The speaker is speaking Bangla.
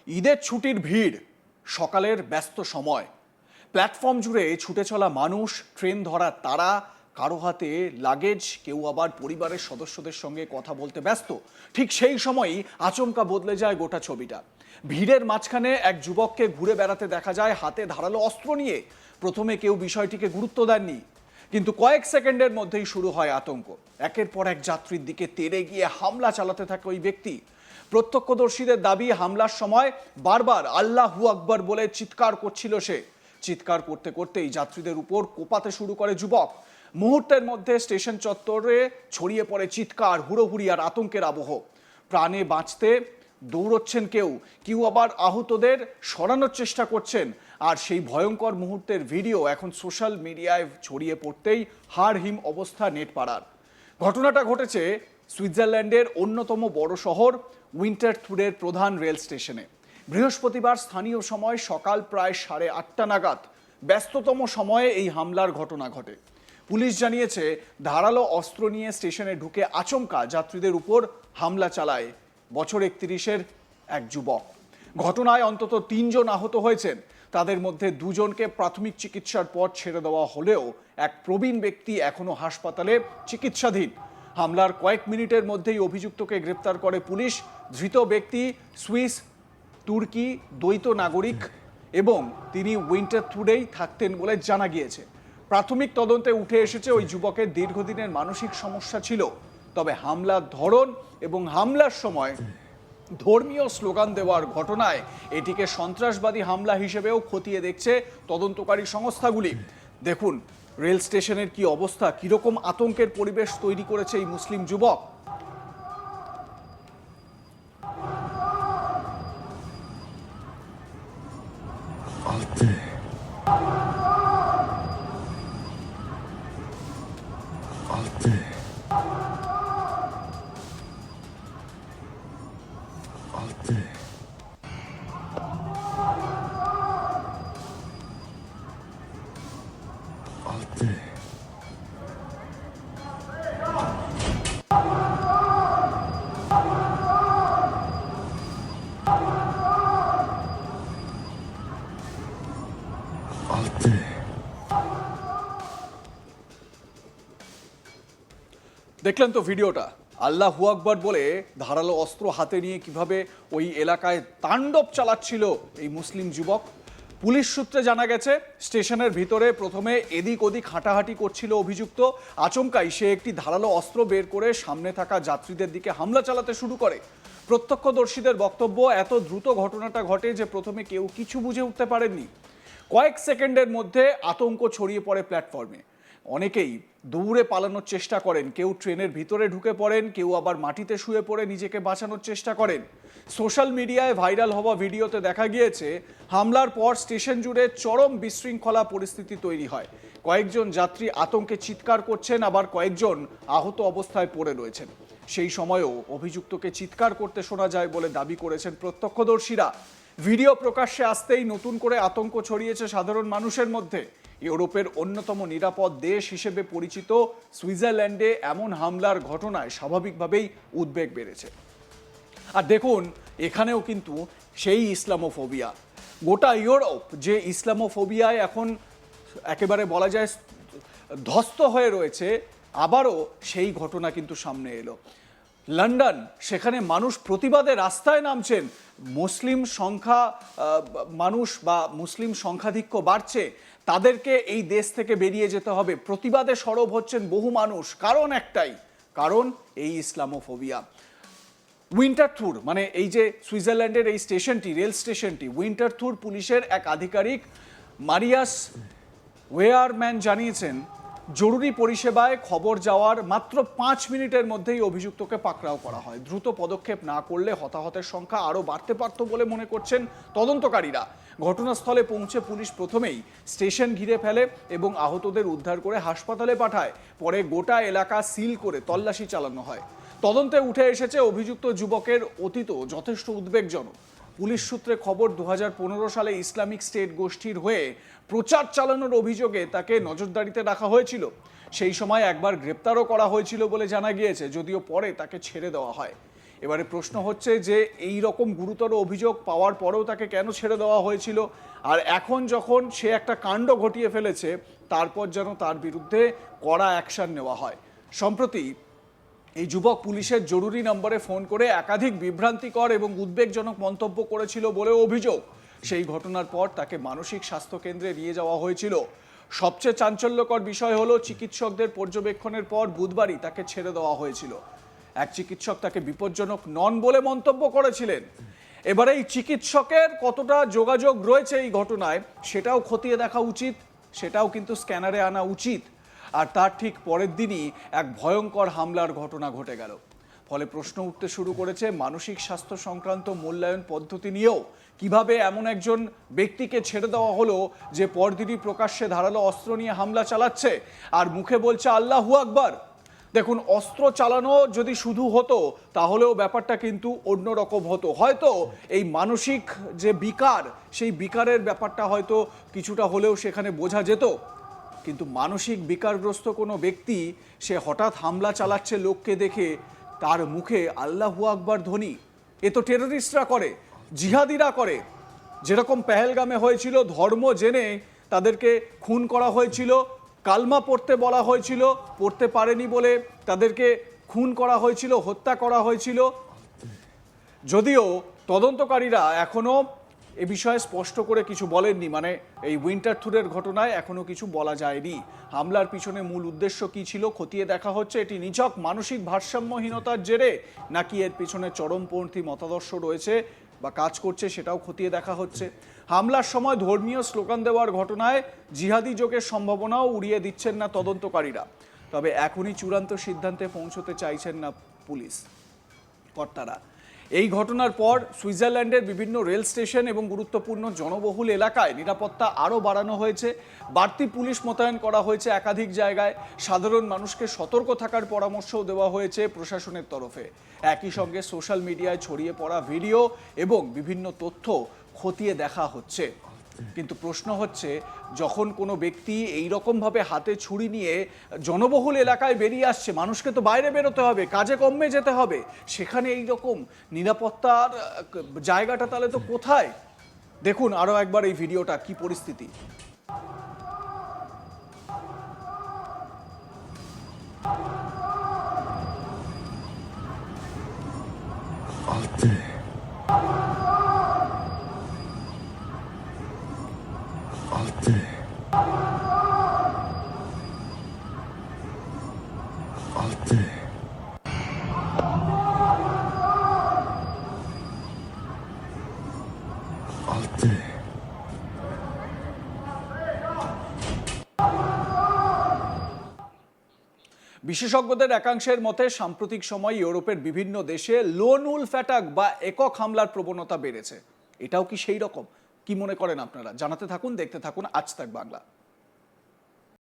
ঈদের ছুটির ভিড়, সকালের ব্যস্ত সময়, প্ল্যাটফর্ম জুড়ে ছুটে চলা মানুষ, ট্রেন ধরার তাড়া, কারো হাতে লাগেজ, কেউ আবার পরিবারের সদস্যদের সঙ্গে কথা বলতে ব্যস্ত। ঠিক সেই সময়ই আচমকা বদলে যায় গোটা ছবিটা। ভিড়ের মাঝখানে এক যুবককে ঘুরে বেড়াতে দেখা যায় হাতে ধারালো অস্ত্র নিয়ে। প্রথমে কেউ বিষয়টিকে গুরুত্ব দেননি, কিন্তু কয়েক সেকেন্ডের মধ্যেই শুরু হয় আতঙ্ক। একের পর এক যাত্রীর দিকে তেড়ে গিয়ে হামলা চালাতে থাকে ওই ব্যক্তি। প্রত্যক্ষদর্শীদের দাবি, হামলার সময় বারবার আল্লাহু আকবার বলে চিৎকার করছিল সে। চিৎকার করতে করতেই যাত্রীদের উপর কোপাতে শুরু করে যুবক। মুহূর্তের মধ্যে স্টেশন চত্বরে ছড়িয়ে পড়ে চিৎকার, হুড়োহুড়ি আর আতঙ্কের আবহ। প্রাণে বাঁচতে দৌড়চ্ছেন কেউ, কেউ আবার আহতদের সরানোর চেষ্টা করছেন। আর সেই ভয়ঙ্কর মুহূর্তের ভিডিও এখন সোশ্যাল মিডিয়ায় ছড়িয়ে পড়তেই হাড়হিম অবস্থা নেট পাড়ার। ঘটনাটা ঘটেছে সুইজারল্যান্ডের অন্যতম বড় শহর উইন্টারথুরের প্রধান রেল স্টেশনে। বৃহস্পতিবার স্থানীয় সময় সকাল প্রায় 8:30 নাগাদ ব্যস্ততম সময়ে এই হামলার ঘটনা ঘটে। পুলিশ জানিয়েছে, ধারালো অস্ত্র নিয়ে স্টেশনে ঢুকে আচমকা যাত্রীদের উপর হামলা চালায় বছর 31-এর এক যুবক। ঘটনায় অন্তত 3 জন আহত হয়েছেন। তাদের মধ্যে 2 জনকে প্রাথমিক চিকিৎসার পর ছেড়ে দেওয়া হলেও এক প্রবীণ ব্যক্তি এখনো হাসপাতালে চিকিৎসাধীন। হামলার কয়েক মিনিটের মধ্যেই অভিযুক্তকে গ্রেপ্তার করে পুলিশ। ধৃত ব্যক্তি সুইস তুর্কি দ্বৈত নাগরিক এবং তিনি উইন্টারথুরেই থাকতেন বলে জানা গিয়েছে। প্রাথমিক তদন্তে উঠে এসেছে ওই যুবকের দীর্ঘদিনের মানসিক সমস্যা ছিল। তবে হামলার ধরন এবং হামলার সময় ধর্মীয় স্লোগান দেওয়ার ঘটনায় এটিকে সন্ত্রাসবাদী হামলা হিসেবেও খতিয়ে দেখছে তদন্তকারী সংস্থাগুলি। দেখুন রেল স্টেশনের কি অবস্থা, কিরকম আতঙ্কের পরিবেশ তৈরি করেছে এই মুসলিম যুবক। Alte. Alte. Alte. Alte. Alte. দেখলেন তো ভিডিওটা, আল্লাহু আকবার বলে ধারালো অস্ত্র হাতে নিয়ে কিভাবে ওই এলাকায় তাণ্ডব চালাচ্ছিল এই মুসলিম যুবক। পুলিশ সূত্রে জানা গেছে, স্টেশনের ভিতরে প্রথমে এদিক ওদিক হাঁটাহাঁটি করছিল অভিযুক্ত। আচমকাই সে একটি ধারালো অস্ত্র বের করে সামনে থাকা যাত্রীদের দিকে হামলা চালাতে শুরু করে। প্রত্যক্ষদর্শীদের বক্তব্য, এত দ্রুত ঘটনাটা ঘটে যে প্রথমে কেউ কিছু বুঝে উঠতে পারেননি। কয়েক সেকেন্ডের মধ্যে আতঙ্ক ছড়িয়ে পড়ে প্ল্যাটফর্মে। অনেকেই দৌড়ে পালানোর চেষ্টা করেন, কেউ ট্রেনের ভিতরে ঢুকে পড়েন, কেউ আবার মাটিতে শুয়ে পড়ে নিজেকে বাঁচানোর চেষ্টা করেন। সোশ্যাল মিডিয়ায় ভাইরাল হওয়া ভিডিওতে দেখা গিয়েছে, হামলার পর স্টেশন জুড়ে চরম বিশৃঙ্খলা পরিস্থিতি তৈরি হয়। কয়েকজন যাত্রী আতঙ্কে চিৎকার করছেন, আবার কয়েকজন আহত অবস্থায় পড়ে রয়েছেন। সেই সময়েও অভিযুক্তকে চিৎকার করতে শোনা যায় বলে দাবি করেছেন প্রত্যক্ষদর্শীরা। ভিডিও প্রকাশ্যে আসতেই নতুন করে আতঙ্ক ছড়িয়েছে সাধারণ মানুষের মধ্যে। ইউরোপের অন্যতম নিরাপদ দেশ হিসেবে পরিচিত সুইজারল্যান্ডে এমন হামলার ঘটনায় স্বাভাবিকভাবেই উদ্বেগ বেড়েছে। আর দেখুন, এখানেও কিন্তু সেই ইসলামোফোবিয়া, গোটা ইউরোপ যে ইসলামোফোবিয়ায় এখন একেবারে বলা যায় ধ্বস্ত হয়ে রয়েছে, আবারও সেই ঘটনা কিন্তু সামনে এলো। লন্ডন, সেখানে মানুষ প্রতিবাদে রাস্তায় নামছেন। মুসলিম সংখ্যা মানুষ বা মুসলিম সংখ্যাধিক্য বাড়ছে, তাদেরকে এই দেশ থেকে বেরিয়ে যেতে হবে। প্রতিবাদে সরব হচ্ছেন বহু মানুষ, কারণ একটাই, কারণ এই ইসলামোফোবিয়া। উইন্টারথুর মানে এই যে সুইজারল্যান্ডের এই স্টেশনটি, রেল স্টেশনটি, উইন্টারথুর পুলিশের এক আধিকারিক মারিয়াস ওয়েয়ারম্যান জানিয়েছেন, জরুরি পরিষেবায় খবর যাওয়ার মাত্র 5 মিনিটের মধ্যেই অভিযুক্তকে পাকড়াও করা হয়। দ্রুত পদক্ষেপ না করলে হতাহতের সংখ্যা আরও বাড়তে পারত বলে মনে করছেন তদন্তকারীরা। ঘটনাস্থলে পৌঁছে পুলিশ প্রথমেই স্টেশন ঘিরে ফেলে এবং আহতদের উদ্ধার করে হাসপাতালে পাঠায়। পরে গোটা এলাকা সিল করে তল্লাশি চালানো হয়। তদন্তে উঠে এসেছে, অভিযুক্ত যুবকের অতীত যথেষ্ট উদ্বেগজনক। পুলিশ সূত্রে খবর, 2015 সালে ইসলামিক স্টেট গোষ্ঠীর হয়ে প্রচার চালানোর অভিযোগে তাকে নজরদারিতে রাখা হয়েছিল। সেই সময় একবার গ্রেপ্তারও করা হয়েছিল বলে জানা গিয়েছে, যদিও পরে তাকে ছেড়ে দেওয়া হয়। এবারে প্রশ্ন হচ্ছে যে এই রকম গুরুতর অভিযোগ পাওয়ার পরেও তাকে কেন ছেড়ে দেওয়া হয়েছিল, আর এখন যখন সে একটা কাণ্ড ঘটিয়ে ফেলেছে তারপর যেন তার বিরুদ্ধে কড়া অ্যাকশন নেওয়া হয়। সম্প্রতি এই যুবক পুলিশের জরুরি নম্বরে ফোন করে একাধিক বিভ্রান্তিকর এবং উদ্বেগজনক মন্তব্য করেছিল বলেও অভিযোগ। সেই ঘটনার পর তাকে মানসিক স্বাস্থ্য কেন্দ্রে নিয়ে যাওয়া হয়েছিল। সবচেয়ে চাঞ্চল্যকর বিষয় হলো চিকিৎসকদের পর্যবেক্ষণের পর বুধবারই তাকে ছেড়ে দেওয়া হয়েছিল। এক চিকিৎসক তাকে বিপজ্জনক নন বলে মন্তব্য করেছিলেন। এবারে এই চিকিৎসকের কতটা যোগাযোগ রয়েছে এই ঘটনায় সেটাও খতিয়ে দেখা উচিত, সেটাও কিন্তু স্ক্যানারে আনা উচিত। আর তার ঠিক পরের দিনই এক ভয়ঙ্কর হামলার ঘটনা ঘটে গেল। ফলে প্রশ্ন উঠতে শুরু করেছে মানসিক স্বাস্থ্য সংক্রান্ত মূল্যায়ন পদ্ধতি নিয়েও। কিভাবে এমন একজন ব্যক্তিকে ছেড়ে দেওয়া হলো যে পরদিনই প্রকাশ্যে ধারালো অস্ত্র নিয়ে হামলা চালাচ্ছে আর মুখে বলছে আল্লাহু আকবার। দেখুন, অস্ত্র চালানো যদি শুধু হতো তাহলেও ব্যাপারটা কিন্তু অন্যরকম হতো। হয়তো এই মানসিক যে বিকার, সেই বিকারের ব্যাপারটা হয়তো কিছুটা হলেও সেখানে বোঝা যেত। কিন্তু মানসিক বিকারগ্রস্ত কোনো ব্যক্তি সে হঠাৎ হামলা চালাচ্ছে লোককে দেখে, তার মুখে আল্লাহু আকবার ধ্বনি। এ তো টেররিস্টরা করে, জিহাদিরা করে। যেরকম পেহেলগামে হয়েছিল, ধর্ম জেনে তাদেরকে খুন করা হয়েছিল, কালমা পড়তে বলা হয়েছিল, পড়তে পারেনি বলে তাদেরকে খুন করা হয়েছিল, হত্যা করা হয়েছিল। যদিও তদন্তকারীরা এখনো এ বিষয়ে স্পষ্ট করে কিছু বলেননি, মানে এই উইন্টারথুরের ঘটনায় এখনো কিছু বলা যায়নি। হামলার পিছনে মূল উদ্দেশ্য কি ছিল খতিয়ে দেখা হচ্ছে। এটি নিছক মানসিক ভারসাম্যহীনতার জেরে নাকি এর পিছনে চরমপন্থী মতাদর্শ রয়েছে বা কাজ করছে সেটাও খতিয়ে দেখা হচ্ছে। হামলার সময় ধর্মীয় স্লোগান দেওয়ার ঘটনায় জিহাদি যোগের সম্ভাবনাও উড়িয়ে দিচ্ছেন না তদন্তকারীরা। তবে এখনই চূড়ান্ত সিদ্ধান্তে পৌঁছতে চাইছেন না পুলিশ কর্তারা। এই ঘটনার পর সুইজারল্যান্ডের বিভিন্ন রেল স্টেশন এবং গুরুত্বপূর্ণ জনবহুল এলাকায় নিরাপত্তা আরও বাড়ানো হয়েছে। বাড়তি পুলিশ মোতায়েন করা হয়েছে একাধিক জায়গায়। সাধারণ মানুষকে সতর্ক থাকার পরামর্শও দেওয়া হয়েছে প্রশাসনের তরফে। একই সঙ্গে সোশ্যাল মিডিয়ায় ছড়িয়ে পড়া ভিডিও এবং বিভিন্ন তথ্য খতিয়ে দেখা হচ্ছে। কিন্তু প্রশ্ন হচ্ছে, যখন কোনো ব্যক্তি এই রকমভাবে হাতে ছুরি নিয়ে জনবহুল এলাকায় বেরিয়ে আসছে, মানুষকে তো বাইরে বেরোতে হবে, কাজে কর্মে যেতে হবে, সেখানে এই রকম নিরাপত্তার জায়গাটা তাহলে তো কোথায়? দেখুন আরো একবার এই ভিডিওটা, কি পরিস্থিতি। আলতে আলতে আলতে আলতে বিশেষজ্ঞদের একাংশের মতে সাম্প্রতিক সময় ইউরোপের বিভিন্ন দেশে লোন উলফ অ্যাটাক বা একক হামলার প্রবণতা বেড়েছে। এটাও কি সেই রকম? কি মনে করেন আপনারা? জানাতে থাকুন, দেখতে থাকুন আজ তাক বাংলা।